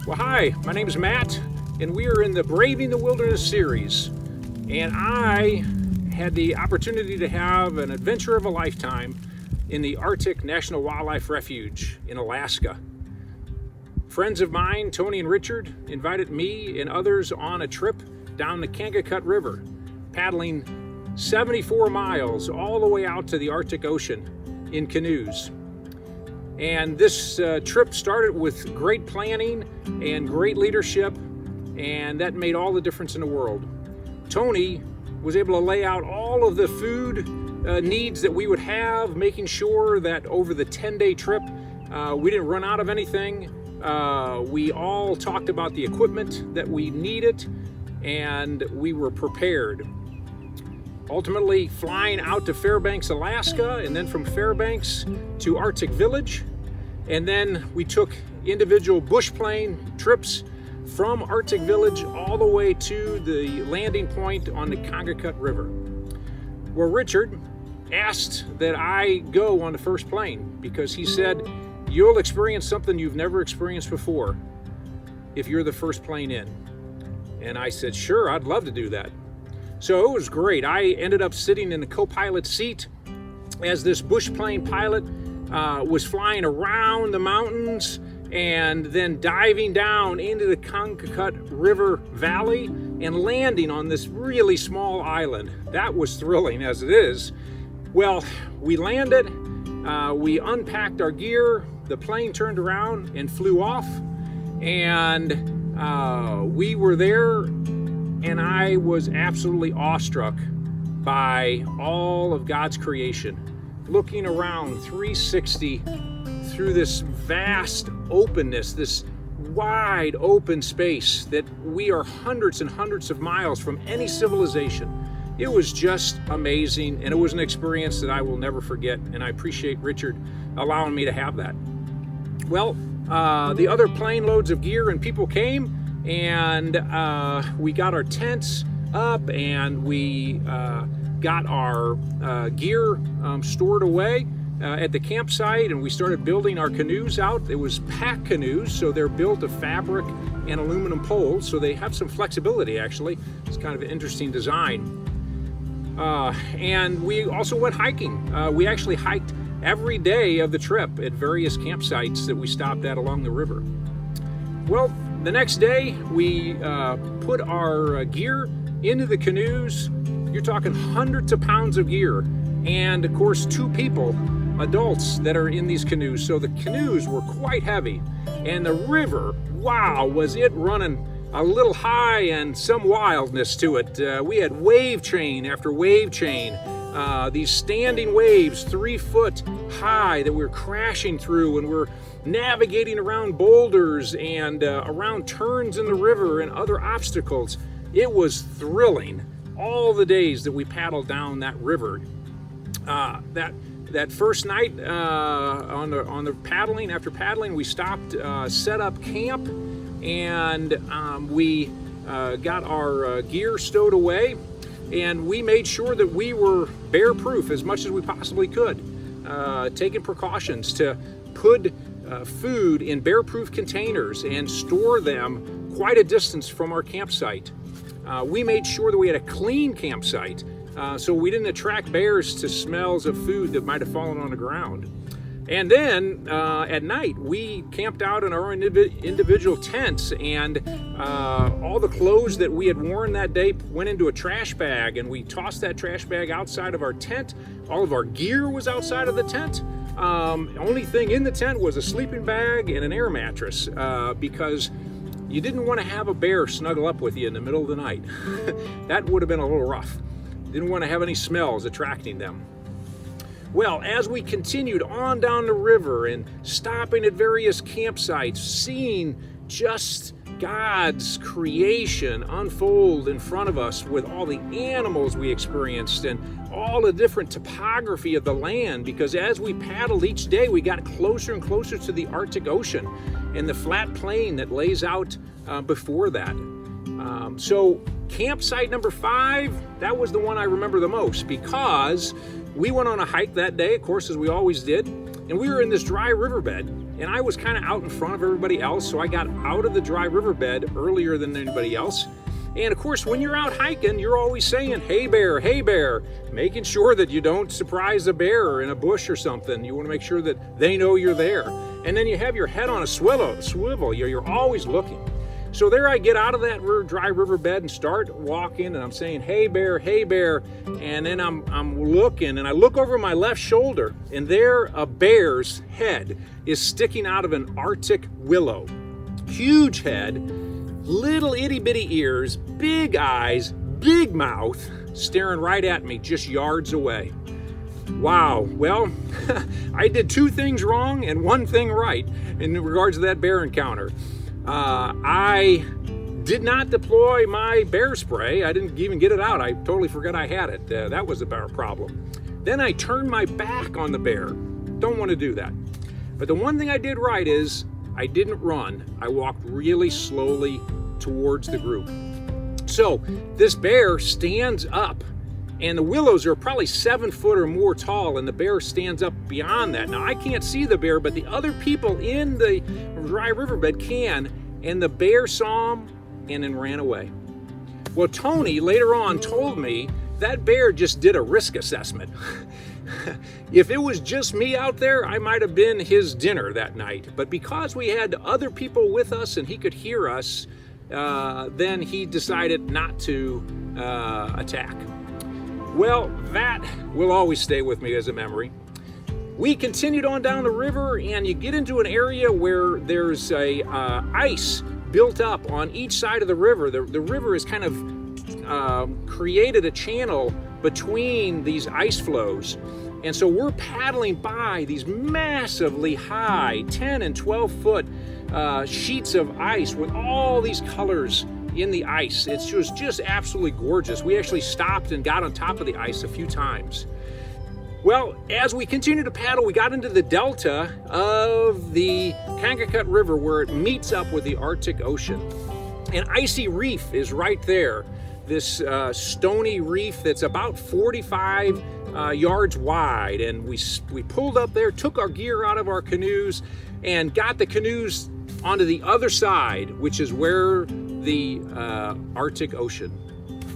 Well, hi, my name is Matt, and we are in the Braving the Wilderness series. And I had the opportunity to have an adventure of a lifetime in the Arctic National Wildlife Refuge in Alaska. Friends of mine, Tony and Richard, invited me and others on a trip down the Kongakut River, paddling 74 miles all the way out to the Arctic Ocean in canoes. And this trip started with great planning and great leadership, and that made all the difference in the world. Tony was able to lay out all of the food needs that we would have, making sure that over the 10-day trip we didn't run out of anything. We all talked about the equipment that we needed, and we were prepared. Ultimately flying out to Fairbanks, Alaska, and then from Fairbanks to Arctic Village. And then we took individual bush plane trips from Arctic Village all the way to the landing point on the Kongakut River. Well, Richard asked that I go on the first plane because he said, you'll experience something you've never experienced before if you're the first plane in. And I said, sure, I'd love to do that. So it was great. I ended up sitting in the co-pilot seat as this bush plane pilot was flying around the mountains and then diving down into the Kongakut River Valley and landing on this really small island. That was thrilling as it is. Well, we landed, we unpacked our gear, the plane turned around and flew off, and we were there. And I was absolutely awestruck by all of God's creation, looking around 360 through this vast openness, this wide open space that we are hundreds and hundreds of miles from any civilization. It was just amazing, and it was an experience that I will never forget, and I appreciate Richard allowing me to have that. Well, the other plane loads of gear and people came, and we got our tents up, and we got our gear stored away at the campsite, and we started building our canoes out. It was pack canoes, so they're built of fabric and aluminum poles, so they have some flexibility actually. It's kind of an interesting design. And we also went hiking. We actually hiked every day of the trip at various campsites that we stopped at along the river. Well, the next day, we put our gear into the canoes. You're talking hundreds of pounds of gear. And of course, 2 people, adults, that are in these canoes. So the canoes were quite heavy. And the river, wow, was it running a little high and some wildness to it. We had wave chain after wave chain. These standing waves 3 foot high that we're crashing through, and we're navigating around boulders and around turns in the river and other obstacles. It was thrilling all the days that we paddled down that river. That first night on the paddling, after paddling, we stopped, set up camp, and we got our gear stowed away, and we made sure that we were bear-proof as much as we possibly could, taking precautions to put food in bear-proof containers and store them quite a distance from our campsite. We made sure that we had a clean campsite so we didn't attract bears to smells of food that might have fallen on the ground. And then at night, we camped out in our individual tents, and all the clothes that we had worn that day went into a trash bag, and we tossed that trash bag outside of our tent. All of our gear was outside of the tent. Only thing in the tent was a sleeping bag and an air mattress, because you didn't want to have a bear snuggle up with you in the middle of the night. That would have been a little rough. Didn't want to have any smells attracting them. Well, as we continued on down the river and stopping at various campsites, seeing just God's creation unfold in front of us with all the animals we experienced and all the different topography of the land, because as we paddled each day, we got closer and closer to the Arctic Ocean and the flat plain that lays out before that. So campsite number 5, that was the one I remember the most, because we went on a hike that day, of course, as we always did. And we were in this dry riverbed, and I was kind of out in front of everybody else, so I got out of the dry riverbed earlier than anybody else. And of course, when you're out hiking, you're always saying, hey bear, making sure that you don't surprise a bear in a bush or something. You want to make sure that they know you're there. And then you have your head on a swivel. You're always looking. So there I get out of that dry riverbed and start walking, and I'm saying, hey bear, and then I'm looking, and I look over my left shoulder, and there a bear's head is sticking out of an Arctic willow. Huge head, little itty bitty ears, big eyes, big mouth, staring right at me just yards away. Wow, well, I did 2 things wrong and 1 thing right in regards to that bear encounter. I did not deploy my bear spray. I didn't even get it out. I totally forgot I had it. That was a bear problem. Then I turned my back on the bear. Don't want to do that. But the one thing I did right is I didn't run. I walked really slowly towards the group. So this bear stands up, and the willows are probably 7 foot or more tall, and the bear stands up beyond that. Now I can't see the bear, but the other people in the dry riverbed can, and the bear saw him and then ran away. Well, Tony later on told me that bear just did a risk assessment. If it was just me out there, I might have been his dinner that night. But because we had other people with us and he could hear us, then he decided not to attack. Well, that will always stay with me as a memory. We continued on down the river, and you get into an area where there's ice built up on each side of the river. The river has kind of created a channel between these ice flows. And so we're paddling by these massively high 10 and 12 foot sheets of ice with all these colors in the ice. It was just absolutely gorgeous. We actually stopped and got on top of the ice a few times. Well, as we continued to paddle, we got into the delta of the Kongakut River where it meets up with the Arctic Ocean. An icy reef is right there. This stony reef that's about 45 yards wide, and we pulled up there, took our gear out of our canoes, and got the canoes onto the other side, which is where the Arctic Ocean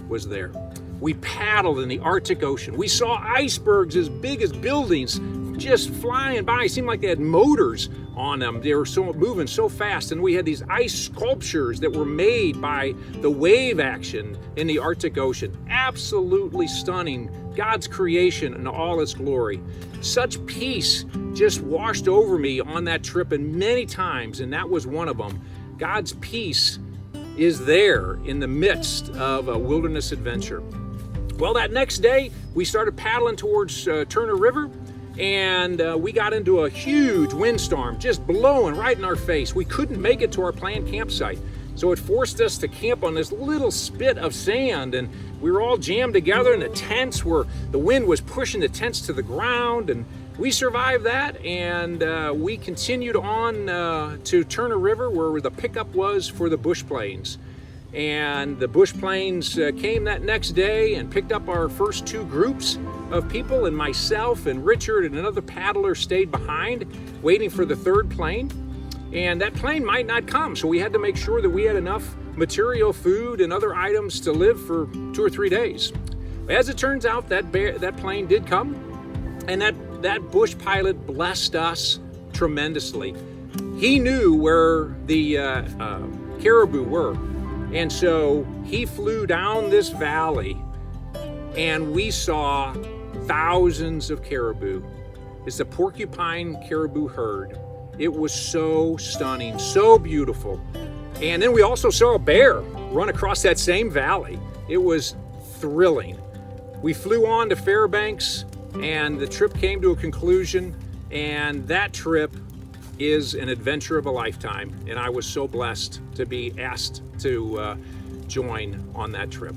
was there. We paddled in the Arctic Ocean. We saw icebergs as big as buildings just flying by. It seemed like they had motors on them. They were moving so fast. And we had these ice sculptures that were made by the wave action in the Arctic Ocean. Absolutely stunning. God's creation in all its glory. Such peace just washed over me on that trip, and many times, and that was one of them. God's peace is there in the midst of a wilderness adventure. Well, that next day, we started paddling towards Turner River, and we got into a huge windstorm just blowing right in our face. We couldn't make it to our planned campsite, so it forced us to camp on this little spit of sand, and we were all jammed together in the tents where the wind was pushing the tents to the ground, and we survived that, and we continued on to Turner River where the pickup was for the bush planes. And the bush planes came that next day and picked up our first 2 groups of people, and myself and Richard and another paddler stayed behind waiting for the 3rd plane. And that plane might not come, so we had to make sure that we had enough material, food, and other items to live for 2 or 3 days. As it turns out, that plane did come, and that bush pilot blessed us tremendously. He knew where the caribou were. And so he flew down this valley, and we saw thousands of caribou. It's a porcupine caribou herd. It was so stunning, so beautiful. And then we also saw a bear run across that same valley. It was thrilling. We flew on to Fairbanks, and the trip came to a conclusion, and that trip is an adventure of a lifetime, and I was so blessed to be asked to join on that trip.